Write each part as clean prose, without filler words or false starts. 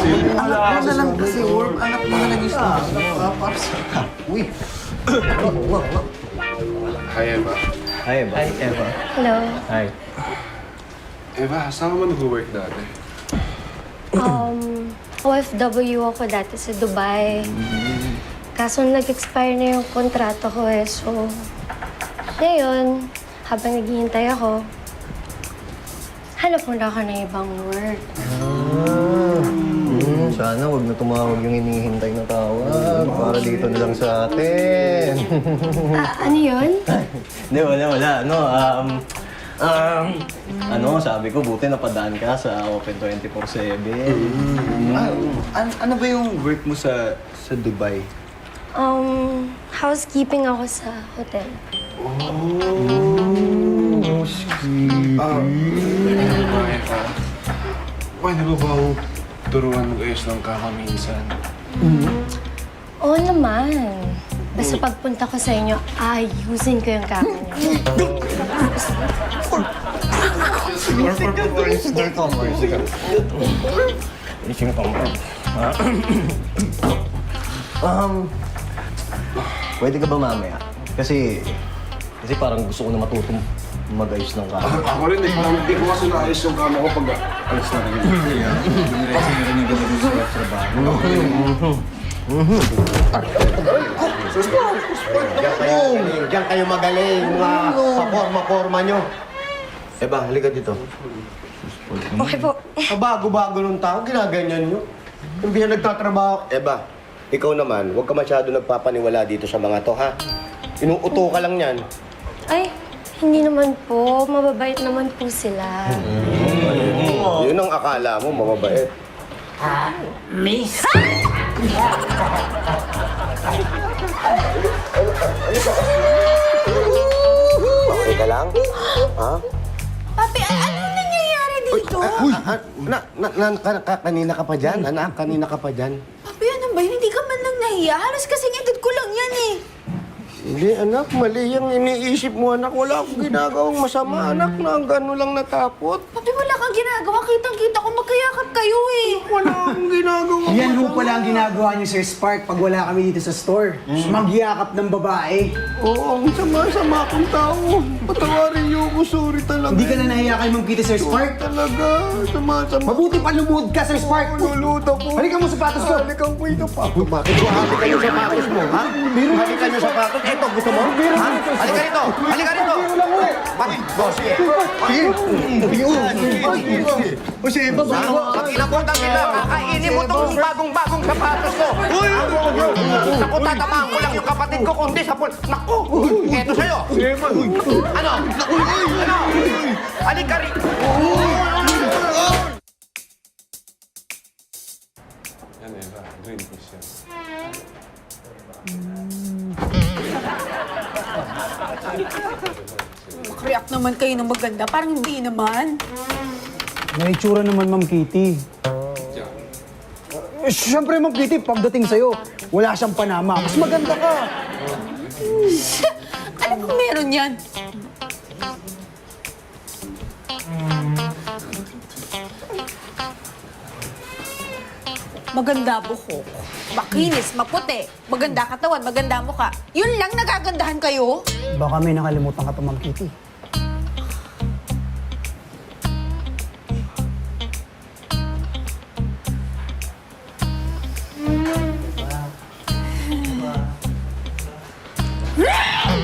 Anak mo na lang kasi, Orb. Anak mo na lang yung star. Pops. Uy. Hi, Eva. Hi, Eva. Hi, Eva. Hello. Hi. Eva, saan ka man nag-work dati? OFW ako dati sa Dubai. Kaso nag-expire na yung kontrato ko eh. So, ngayon, habang naghihintay ako, hanap muna ako ng ibang work. Sana wag na tumawag yung hinihintay na tawag para dito na lang sa atin. Ano yun? Hindi, wala. Sabi ko, buti napadaan ka sa Open 24/7. Ano ba yung work mo sa Dubai? Housekeeping ako sa hotel. Eva, pwede ba ba ako turuan mag-ayos ng kama minsan? Oo naman. Basta pagpunta ko sa inyo, ayusin ko yung kama niyo. Pwede ka ba mamaya? Kasi parang gusto ko na matutong mag-ayos ng kama. Ako rin eh, parang hindi ko kasi naayos yung kama ko pag alis na rin. Diyan kayo magaling, mga paporma-porma nyo. Eba, halika dito. Okay po. Kabago-bago nung tao, ginaganyan nyo. Hindi na nagtatrabaho. Eba, ikaw naman, huwag ka masyado nagpapaniwala dito sa mga to, ha? Inuuto ka lang yan. Ay, hindi naman po. Mababait naman po sila. Yun ang akala mo, mababait. Miss! Okay ka lang? Ha? Papi, ano nangyayari dito? Kanina ka pa dyan, anak? Kanina ka pa dyan? Papi, ano ba yun? Hindi ka man lang nahiya. Halos kasing edad ko lang yan eh. Hindi, anak. Mali yung iniisip mo, anak. Wala akong ginagawang masama, anak. Na gano'n lang natakot. Papi, wala kang ginagawa. Kitang-kita ko magkayakap kayo eh. Wala akong ginagawa. Yan ho pala ang ginagawa niyo, Sir Spark, pag wala kami dito sa store. Magyakap ng babae. Oo, ang sama-sama akong tao. Patawarin niyo ako. Sorry talaga. Hindi ka na nahiya kay Ma'am Kitty, Sir Spark? Talaga. Sama-sama. Mabuti pa lumuhod ka, Sir Spark! Luluto ko. Halika mo sapatos ko! Halikan ko ito pa. Bakit ko halikan yung sapatos mo, ha? Halikan yung sapatos. Ito, gusto mo? Ha? Halika rito! Halika rito! Bakit? Boss, sige. O siya, babago! Pag inabutan kita, kakainin mo itong bagong-bagong sapatos ko. Naku, tatamaan ko lang yung kapatid ko, kundi sa pul... Naku! Eto sa'yo! Ano? Ano? Halika rito! Yan, Eva. Green fish yan. Mag-react naman kayo ng maganda. Parang hindi naman. May itsura naman, Ma'am Kitty. Siyempre, Ma'am Kitty, pagdating sa'yo, wala siyang panama. Mas maganda ka. Ano bang meron yan? Maganda buhok. Makinis, maputi. Maganda katawan, maganda mukha. Yun lang nagagandahan kayo? Baka may nakalimutan ka pa, Ma'am Kitty.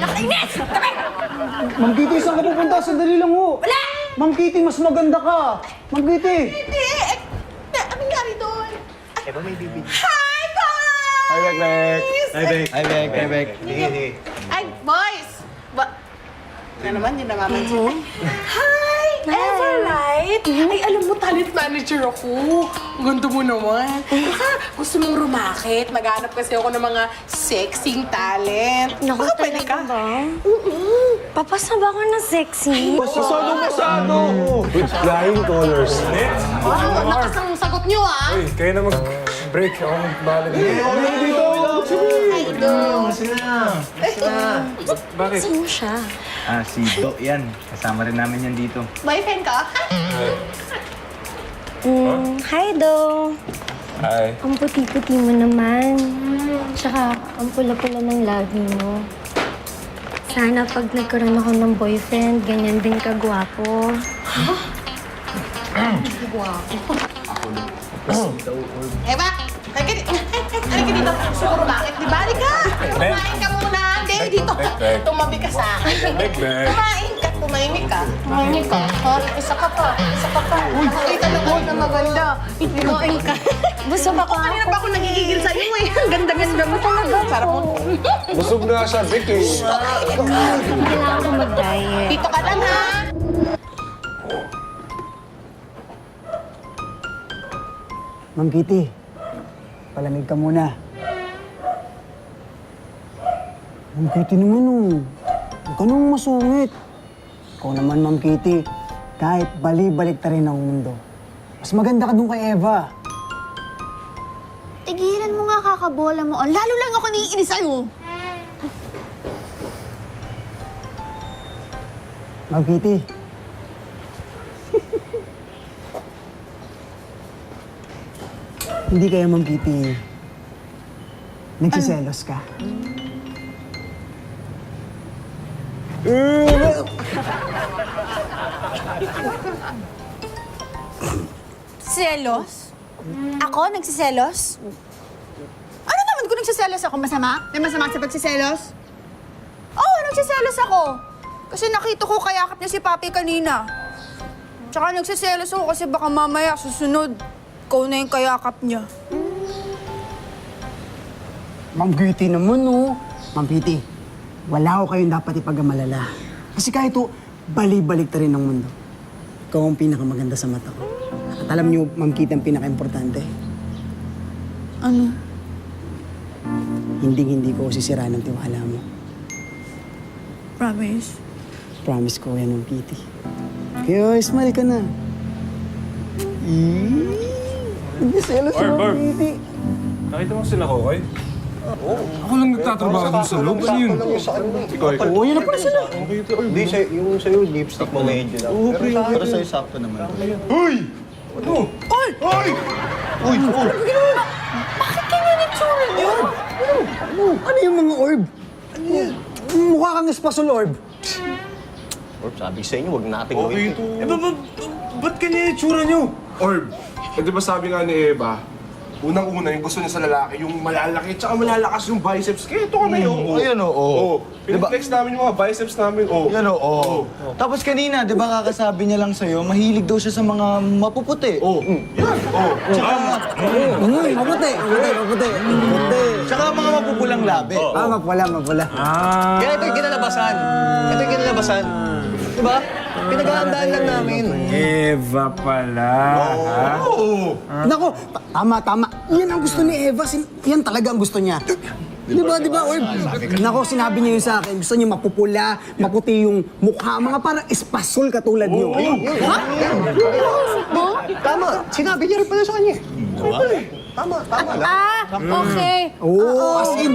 Nakainis! Tabi! Ma'am Kitty, saan ka pupunta? Sandali lang ho. Wala! Ma'am Kitty, mas maganda ka. Ma'am Kitty! Hindi! Anong nangyari doon? Eba, may bibig. Hi, guys! Hi, Bek! Hi, Bek! Hi, Bek! Hi, Bek! Ay, boys! Na naman, hindi namamansin. Hi! Everlight! Ay, alam mo, talent manager ako. Ang ganda mo naman. Baka gusto mong rumakit. Maghanap kasi ako ng mga sexing talent. Naku, Baka pwede talaga ka. ba? Papasa ba ako ng sexy? Masado! With flying colors. Wow, lakas ang sagot niyo, ah! Uy, kayo na mag-break. Ako mag-bala dito. Bakit? Sino siya? Si Do yan. Kasama rin namin yan dito. Boyfriend ka? Hi, Do. Hi. Ang puti-puti mo naman. Tsaka, ang pula-pula ng labi mo. Sana pag nagkaroon ako ng boyfriend, ganyan din kagwapo. Eva, halika dito. Halika dito. Siguro bakit? Di ba? Halika. Kumain ka muna. Hindi, dito. Tumabi ka sa akin. Kumain ka. Tumahimik ka. Tumahimik ka. Ha? Isa ka pa. Isa ka pa. Nakakita na ko na maganda. Kumain ka. Busog ako. Kanina pa ako nagigigil sa'yo eh. Ang ganda-ganda mo talaga. Sarap mo. Busog na siya, Vic eh. Kailangan ko mag-diet. Dito ka lang ha. Ma'am Kitty, palamig ka muna. Ma'am Kitty naman oh. Huwag ka nang masungit. Ikaw naman, Ma'am Kitty, kahit bali-balik ta rin ang mundo. Mas maganda ka dun kay Eva. Tigilan mo nga kakabola mo. Lalo lang ako naiinis sa'yo. Ma'am Kitty. Hindi kaya, Ma'am Kitty, nagsiselos ka? Selos? Ako? Nagsiselos? Ano naman kung nagsiselos ako? Masama? May masama sa pagsiselos? Oo, nagsiselos ako. Kasi nakita ko kayakap niya si Papi kanina. Tsaka nagsiselos ako kasi baka mamaya susunod, ikaw na yung kayakap niya. Ma'am Kitty naman, oh. Ma'am Kitty, wala ko kayong dapat ipagamalala. Kasi kahit to, bali-balik ta rin ng mundo. Ikaw ang pinakamaganda sa mata ko. At alam niyo, Ma'am Kitty, ang pinaka-importante. Ano? Hindi ko sisiraan ng tiwala mo. Promise? Promise ko yan, Ma'am Kitty. Kaya, smile ka na. Nagsiselos si Ma'am Kitty. Nakita mo sila, Kokoy? Ako lang nagtatrabaho dun sa loob. Ano yun? Oo, yun na pala sila. Hindi, yung sa'yo, lipstick mo medyo lang. Oo, pero sa'yo sakto naman. Uy! Ano? Ano yung mga orb? Ano yan? Mukha kang espasol orb. Or sabi sa inyo, huwag natin Okay gawin. ito. Eh, ba't kanya yung tsura nyo? Orb. Eh, di ba sabi nga ni Eva, unang-una yung gusto niya sa lalaki, yung malalaki, tsaka malalakas yung biceps. Kaya ito kami, oo. Ayan, oo. Oo. Pinag-flex namin yung mga biceps namin, oo. Yan oo. Tapos kanina, di ba kakasabi niya lang sa'yo, mahilig daw siya sa mga mapuputi. Oo. Yan, oo. Tsaka, Maputi. Tsaka mga mapupulang labi. Ah, mapula. Kaya ito yung kinalabasan. Ito yung kinalabasan. Diba? Pinaghahandaan lang namin. Eva pala. oo. Nako, tama. Yan ang gusto ni Eva. Yan talaga ang gusto niya. Di ba, Orb? Nako, sinabi niya yun sa akin. Gusto niya mapupula, maputi yung mukha. Mga parang espasol katulad niyo. Tama. Sinabi niya rin pala sa kanya. Tama lang. Ah, okay. Oo, as in.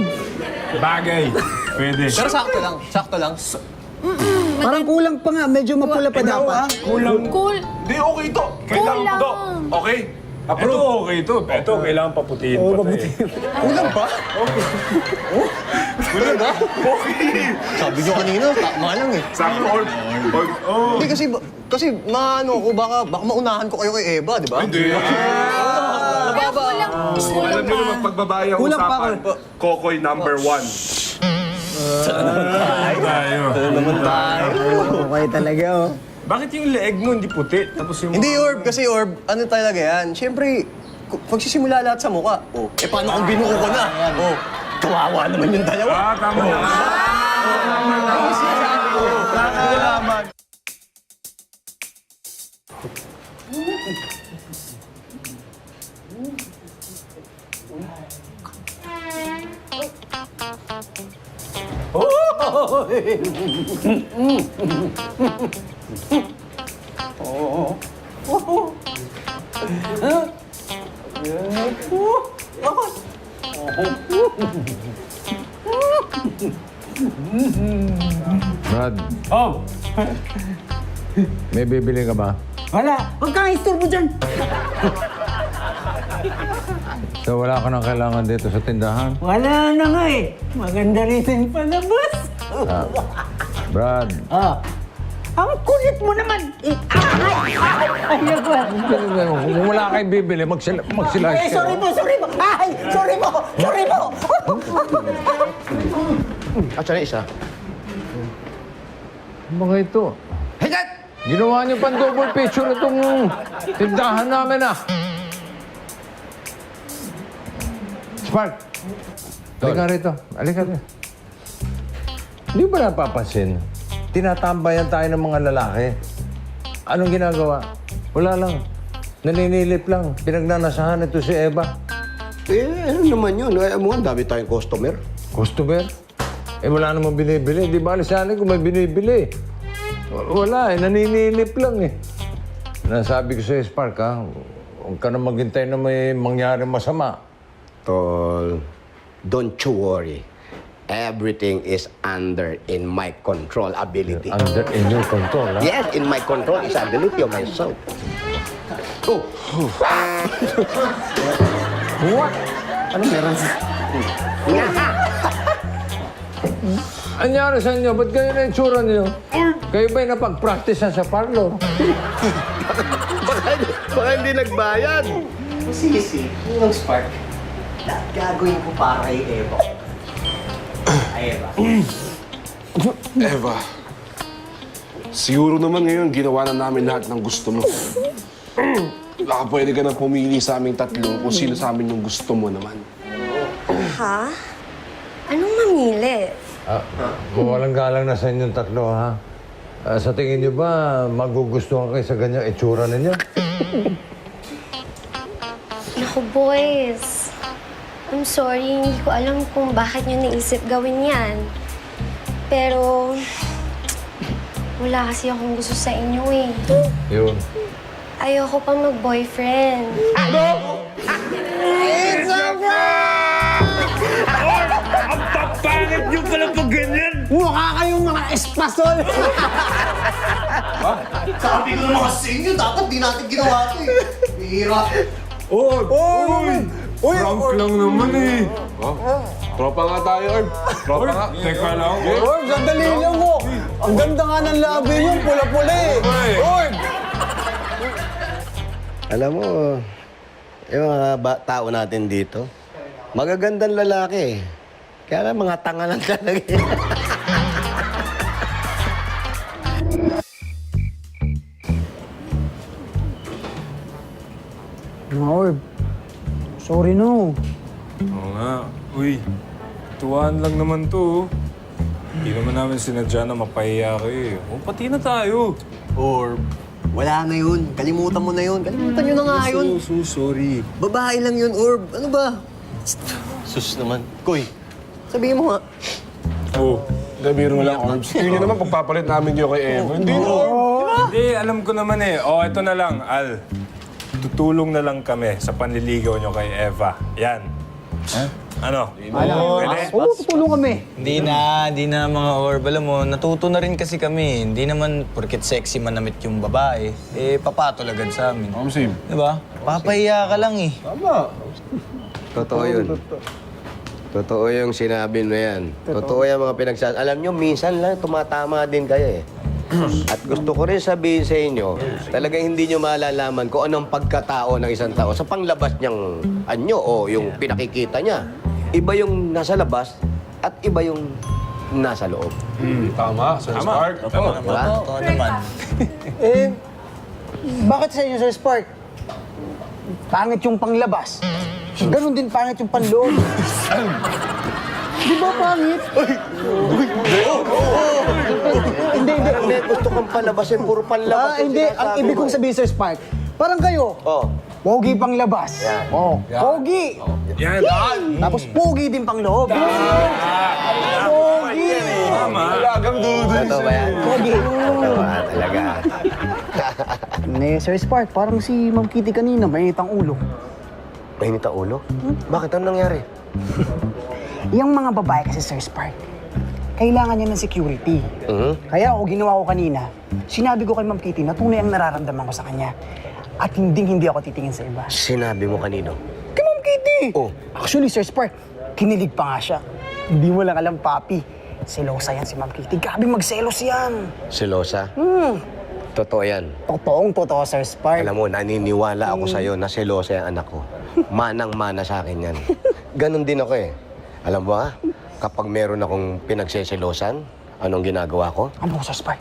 Bagay. Pwede. Pero sakto lang. Parang kulang pa nga. Medyo mapula pa dapat. Cool. Di, okay ito. Kailangan ko to. Okay? Approve. Ito okay ito. Ito kailangan paputiin pa to eh. Kulang pa? Kulang ba? Okay. Sabi niyo kanina, tama lang eh. Sakto, Orb. Orb. Oo. Hindi kasi maano ko, baka maunahan ko kayo kay Eva, di ba? Hindi. Mababa. Alam niyo naman, pagbabae ang Kulang pa, usapan, Kokoy number 1. Tayo. Naman tayo. Okay talaga, oh. Bakit yung leeg mo hindi puti? Tapos yung... Hindi, Orb. Kasi, Orb, ano talaga yan? Siyempre, pagsisimula lahat sa mukha. Oh, eh, paano kung binuko ko na? Oh, kawawa naman yung dalawa. Tama na. Nakakalaman. Brad, Oh! may bibili ka ba? Wala. Huwag kang istorbo dyan. So wala ka nang kailangan dito sa tindahan? Wala na nga eh. Maganda rin yung palabas. Brad, Ang kulit mo naman. Ay, kung wala kayong bibili, magsilayas kayo. sorry po. Ay, sorry po. At siya na isa. Mga ito. Higat! Ginawa niyo pang double picture itong tindahan namin Spark! Halika rito. Halika rito. Hindi ba napapansin? Tinatambayan tayo ng mga lalaki. Anong ginagawa? Wala lang. Naninilip lang. Pinagnanasahan ito si Eva. Ano naman yun? Ang dami tayong customer. Customer? Wala namang binibili. Di ba alisanin kung may binibili? Wala naninilip lang Nasabi ko sa Spark, huwag ka na maghintay na may mangyaring masama. Tol, don't you worry. Everything is in my control ability. Under in your control, ha? Yes, in my control is ability of myself. Oh! What? Ano meron? Anyari sa inyo? Ba't kayo na yung tsura niyo? Kayo ba'y napag-practice na sa parlor? Baka hindi nagbayad. Sisi, yung Spark. Lahat gagawin ko para kay Eva. Ay, Eva. Eva, siguro naman ngayon ginawa na namin lahat ng gusto mo. Baka pwede ka na pumili sa aming tatlo kung sino sa amin yung gusto mo naman. Ha? Anong mamili? Mawalang galang na sa inyong tatlo, ha? Sa tingin niyo ba, magugustuhan kayo sa ganyang itsura ninyo? Naku, boys. I'm sorry, hindi ko alam kung bakit nyo naisip gawin yan. Pero, wala kasi akong gusto sa inyo Yun. Ayoko pa mag-boyfriend. Mukha kayong mga espasol. Sabi ko naman sa inyo, dapat di natin ginawa ito eh. Bihira. Prank lang naman Tropa nga tayo, Orb. Tropa nga. Teka lang. Orb, sandali lang mo. Ang ganda nga ng labi niyo, pula-pula Orb! Alam mo, yung mga tao natin dito, magagandang lalaki. Kaya lang mga tanga lang talaga. Mga Orb, sorry no. Oo nga. Uy, tuwaan lang naman to. Hindi naman namin sinadya na mapahiya kayo O, pati na tayo. Orb, wala na yun. Kalimutan mo na yun. Kalimutan nyo na nga yun. So sorry. Babae lang yun, Orb. Ano ba? Sus naman. Koy, sabihin mo nga. Gabiro lang, Orb. Yun yun naman pagpapalit namin yun kay Eva. Hindi na, Orb. Hindi, alam ko naman ito na lang, Al. Tutulong na lang kami sa panliligaw nyo kay Eva. Yan. Ano? Pwede? Oo, tutulong kami. Hindi na mga Orb. Alam mo, natuto na rin kasi kami. Hindi naman porket sexy manamit yung babae, papatol agad sa amin. Same. Diba? Papahiya ka lang Totoo yun. Totoo yung sinabi mo yan. Totoo yung mga pinagsasabi. Alam nyo, minsan lang tumatama din kayo At gusto ko rin sabihin sa inyo, talagang hindi nyo malalaman kung anong pagkatao ng isang tao sa panglabas niyang anyo o yung pinakikita niya. Iba yung nasa labas at iba yung nasa loob. Tama, Sir Spark. Tama. Diba? Oo naman. Bakit sa inyo, Sir Spark? Pangit yung panglabas. Ganon din pangit yung panloob. Di ba pangit? Hindi. May gusto kang palabasin, puro panlabas. yung Hindi. Ang sinasabi ibig mo. kong sabihin, Sir Spark, parang kayo. Oh. Pogi pang labas. Yan. Pogi. Yan. Tapos pogi din pang loob. Pogi. Totoo ba yan? Pogi. Totoo talaga. Sir Spark, parang si Ma'am Kitty kanina, mainit ang ulo. Mainit ang ulo? Bakit? Ano nangyari? Yung mga babae kasi, Sir Spark, kailangan niya ng security. Kaya ako, ginawa ko kanina, sinabi ko kay Ma'am Kitty na tunay ang nararamdaman ko sa kanya. At hindi ako titingin sa iba. Sinabi mo kanino? Pwede. Oh. Actually, Sir Spark, kinilig pa nga siya. Hindi mo lang alam, Papi. Selosa yan si Ma'am Kitty. Grabe magselos yan. Selosa? Totoo yan. Totoong-totoo, Sir Spark. Alam mo, naniniwala ako sa'yo na selosa yung anak ko. Manang-mana sa akin yan. Ganon din ako eh. Alam mo ba, kapag meron akong pinagseselosan, anong ginagawa ko? Ano, Sir Spark?